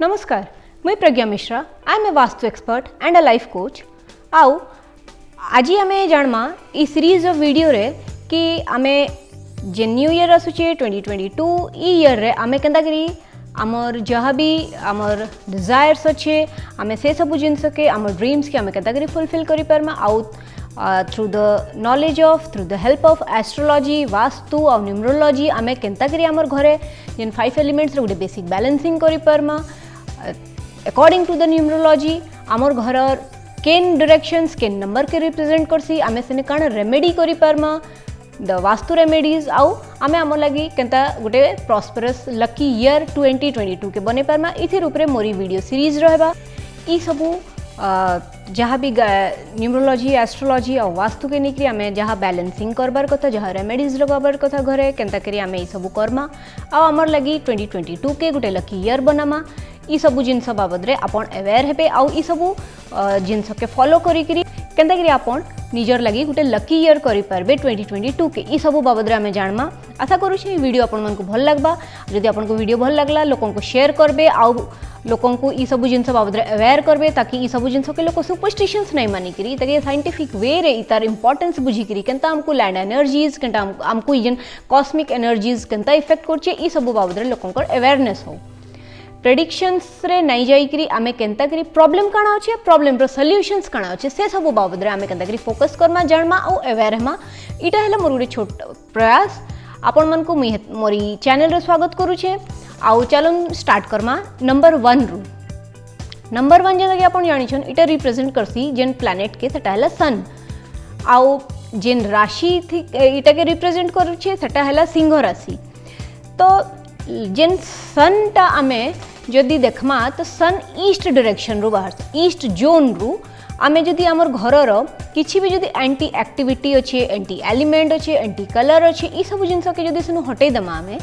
नमस्कार, मुई Pragya Mishra. I am a vastu expert and a life coach. आउ आज आम जानमा ई सीरीज ऑफ वीडियो रे कि आमे जे न्यू ईयर आसुचे 2022 ई ईयर रे आमे केंता करी आमर जहाँ भी आमर डिजायर्स अच्छे आमे से सब जिनस के आमर ड्रीम्स के आमे केंता करी फुलफिल करि पारमा आउ through the knowledge of through the help of astrology vastu और न्यूमरोलॉजी आमे केंता करी आमर घरे जेन 5 एलिमेंट्स रे गुटे बेसिक बैलेंसिंग करि पारमा अकॉर्डिंग टू द न्यूमरोलॉजी आमर घर केन डायरेक्शंस केन नंबर के रिप्रेजेंट करसी आमे सेने काण रेमेडी करि पारमा द वास्तु रेमेडीज आउ आमे आम लगी केंता गोटे प्रॉस्परस लकी ईयर 2022 के बने पारमा इथिर उपरे मोरी वीडियो सीरीज रहबा ई सबू जहाँ भी न्यूमरोलॉजी एस्ट्रोलॉजी और वास्तु के निकरी आमे जहाँ बैलेंसिंग करबार कथा जहाँ रेमेडीज लगाबार कथा घरे केंता करी आमे ई सबू करमा आ आमर लगी 2022 के गोटे लकी ईयर बनामा ई सबू जिनस बाबद रे आपन अवेयर हेबे आउ ई सबू जिनस के फॉलो करी केंता करी आपन निजर लगी गोटे लकी ईयर करि पारबे 2022 के ई सबू बाबद रे आमे जानमा आशा करू छी वीडियो आपन मन को भल लागबा यदि आपन को वीडियो भल लागला लोगन को शेयर करबे आउ लोगन को ई सबू जिनस बाबद रे अवेयर करबे ताकि ई सबू जिनस के लोग सुपरस्टिशंस नहीं मानी करी ताकि साइंटिफिक वे रे इतार इंपोर्टेंस बुझी करी केंता हमको लैंड एनर्जीज केंता हमको इजन कॉस्मिक एनर्जीज केंता इफेक्ट करछे ई सबू बाबद रे लोगन को अवेयरनेस हो प्रेडिक्शंस रे नहीं जाइकरी आमे केंता करी प्रॉब्लम काना अछि प्रॉब्लम रो सॉल्यूशंस काना अछि से सब बाबद रे आमे केंता करी फोकस करमा जानमा और अवेयर हमा इटा हला मोर गुटे छोट प्रयास आपन मन को मोरी चैनल रे स्वागत करू छे आउ चलो स्टार्ट करमा नंबर 1 रु नंबर 1 जैसा कि आपन जानि छन इटा रिप्रेजेंट करसी जेन प्लैनेट के सेटा हला सन आउ जेन राशि थी इटा के रिप्रेजेंट करू छे सेटा हला सिंह राशि तो जेन सन टा आमे जदि देखमा तो सन ईस्ट डायरेक्शन रू बाहर ईस्ट जोन रू आमे जदि आमर घरर किछि भी जदि एंटी एक्टिविटी अच्छे एंटी एलिमेंट अच्छे एंटी कलर अच्छे ई सब जिनस के जदि सेनु हटै दमा आमे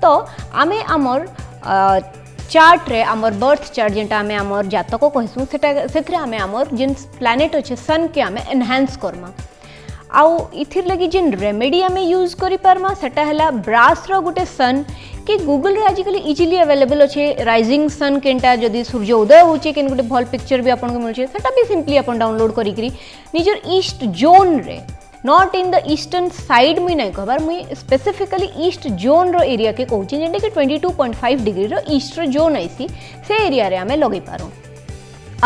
तो आमे आमर चार्ट रे आमर बर्थ चार्ट जेंटा आमे आमर जातक कहसु सेटा सेथरे आमे आमर जिन प्लैनेट अच्छे सन के आमे एनहांस करमा आउ इथिर लगी जेन रेमेडी आमे यूज करि पारमा सेटा हला ब्रास रो गुटे सन कि गूगल रे आजिकली इजिली अवेलेबल अच्छे राइजिंग सन केनटा जदि सूर्य उदय होचे केन गुटे भल पिक्चर भी आपन को मिलचे सेटा भी सिंपली अपन डाउनलोड करी करी निजर ईस्ट जोन रे not in the eastern side मुई नहीं कहबार मुई स्पेसिफिकली ईस्ट जोन रो एरिया के कहूची जेंटा कि 22.5 डिग्री रो ईस्ट रो जोन आइसी से एरिया रे आमे लगै पारो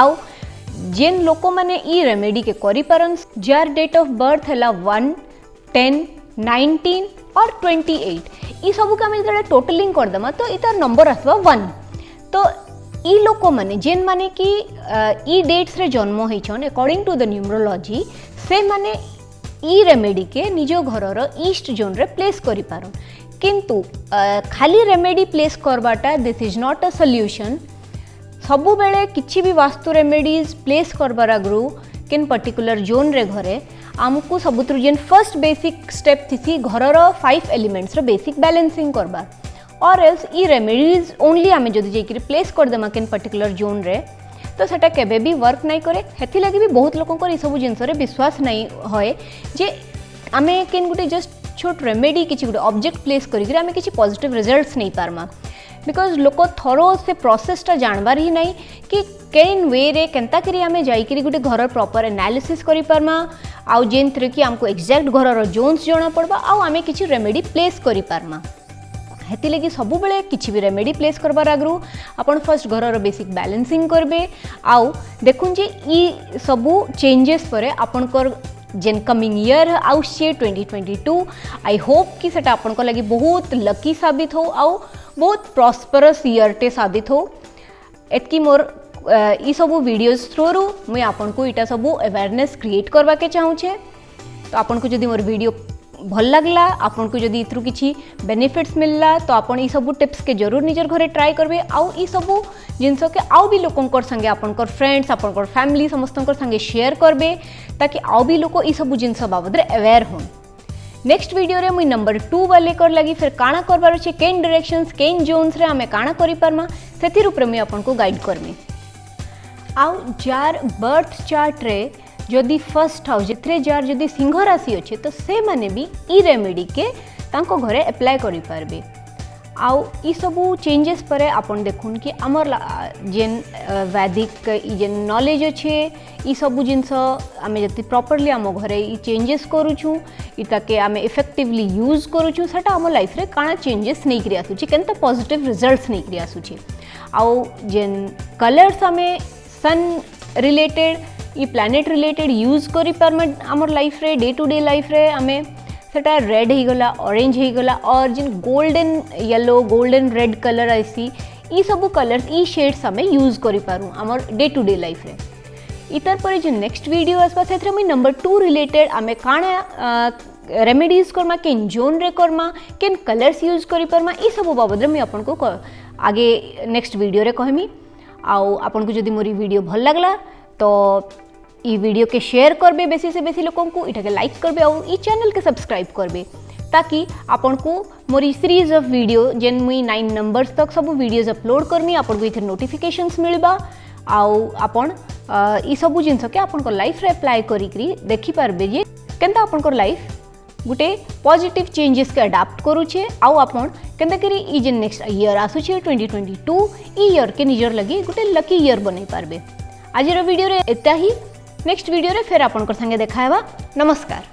आउ जेन लोक माने ई रेमेडी के करि पारन जार डेट ऑफ बर्थ हला 1 10 19 और 28 ई सब के आमे जदे टोटलिंग कर दमा तो इतार नंबर आसबा 1 तो ई लोक माने जेन माने कि ई डेट्स रे जन्म होई छन अकॉर्डिंग टू द न्यूमरोलॉजी से माने ई रेमेडी के निजो घरर ईस्ट जोन रे प्लेस करि पारन किंतु खाली रेमेडी प्लेस करबाटा this is not a solution सबु बेले किछि भी वास्तु रेमेडीज प्लेस करबार आगु केन पर्टिकुलर जोन रे घरे आमको सबुत्रु जेन फर्स्ट बेसिक स्टेप थिसी घरर 5 एलिमेंट्स रो बेसिक बैलेंसिंग करबार और एल्स ई रेमेडीज ओनली आमे जदि जेकि प्लेस कर देमा केन पर्टिकुलर जोन रे तो सेटा केबे भी वर्क नहीं करे हेथि लागि भी बहुत लोकन ई सब जिंस रे विश्वास नहीं होय जे आमे केन गुटे जस्ट छोट रेमेडी किछि गुटे ऑब्जेक्ट प्लेस करि कि आमे किछि पॉजिटिव रिजल्ट्स नहीं पारमा बिकॉज लोक थरो से प्रोसेसटा जानबार ही नहीं कि केन वे रे केंता करी आमे जाई करी गुटे घर प्रॉपर एनालिसिस करि पारमा आउ जेन थ्रे कि हमको एग्जैक्ट घरर जोन्स जणा पड़बा आउ आमे किछि रेमेडी प्लेस करि पारमा हेति लगी सबु बेले किछि भी रेमेडी प्लेस करबार आगु आपण फर्स्ट घरर बेसिक बैलेंसिंग करबे आउ देखुन जे ई सबु चेंजेस परे आपनकर जेन कमिंग ईयर आउछे 2022 आई होप कि सेटा आपन को लगी बहुत लकी साबित हो आउ बहुत प्रॉस्परस ईयर टे साबित हो एतकी मोर ई सबू वीडियोस थ्रू रु मुई आपन को इटा सबू अवेयरनेस क्रिएट करबा के चाहू छे तो आपन को जदि मोर वीडियो भल लागला आपन को जदि इथरु किछि बेनिफिट्स मिलला तो आपन ई सबू टिप्स के जरूर निजर घरे ट्राई करबे आउ ई सबू जिनस के आउ भी लोकंकर संगे आपनकर फ्रेंड्स आपनकर फैमिली समस्तंकर संगे शेयर करबे ताकि आउ भी लोक ई सबू जिनस बाबद रे अवेयर होन नेक्स्ट वीडियो रे मुई नंबर 2 वाले कर लगी फिर काना करबार छे केन डायरेक्शंस केन जोन्स रे आमे काना करि पारमा सेथिर ऊपर मुई आपन को गाइड करमी आउ जार बर्थ चार्ट रे जदि फर्स्ट हाउस जेथरे जार जदि सिंह राशि अच्छे तो से माने भी ई रेमेडी के तांको घरे अप्लाई करि पारबे आउ ई सबू चेंजेस पर आपन देखुन कि आमर जेन वैदिक जेन नॉलेज अच्छे ई सबू जिनस आम जति प्रॉपर्ली आम घरे ई चेंजेस करूछु इताके आम इफेक्टिवली यूज करूछु सेटा आम लाइफ रे काना चेंजेस नहीं करी आसुची केनता पॉजिटिव रिजल्ट्स नहीं करी आसुची आउ जेन कलर्स आम सन रिलेटेड ई प्लैनेट रिलेटेड यूज करी पारमे आमर लाइफ रे डे टू डे लाइफ रे आमे सेटा रेड हो गला ऑरेंज हो गला और जिन golden yellow golden red colour ऐसी ई सब कलर्स ई शेड्स आम यूज करि पारू आमर डे टू डे लाइफ रे इतर पर जो नेक्स्ट वीडियो आसपा से मुई नंबर 2 रिलेटेड आमे काना रेमेडीज करमा केन जोन रे करमा केन कलर्स यूज करि परमा ई सब बाबद रे मुई आपन को आगे नेक्स्ट वीडियो रे कहमी आउ आपन को जदि मोरी वीडियो भल लागला तो ई वीडियो के शेयर करबे बेसी से बेसी लोगों को इटा के लाइक करबे और ई चैनल के सब्सक्राइब करबे ताकि आपन को मोरी सीरीज ऑफ वीडियो जेन मुई 9 नंबर्स तक सब वीडियोज अपलोड करमी आपन को इथे नोटिफिकेशंस मिलबा आउ आपन ई सब जिनस के आपन को लाइफ रे अप्लाई करी देखि पारबे जे केनता आपन को लाइफ गुटे पॉजिटिव चेंजेस के अडाप्ट करूछे आउ आपन केनता करी ई जे नेक्स्ट ईयर आसुछे 2022 ई ईयर के निजर लगी गुटे लकी ईयर बनै पारबे। आज वीडियो रे एता ही नेक्स्ट वीडियो रे फिर आपन संगे देखा हेबा। नमस्कार।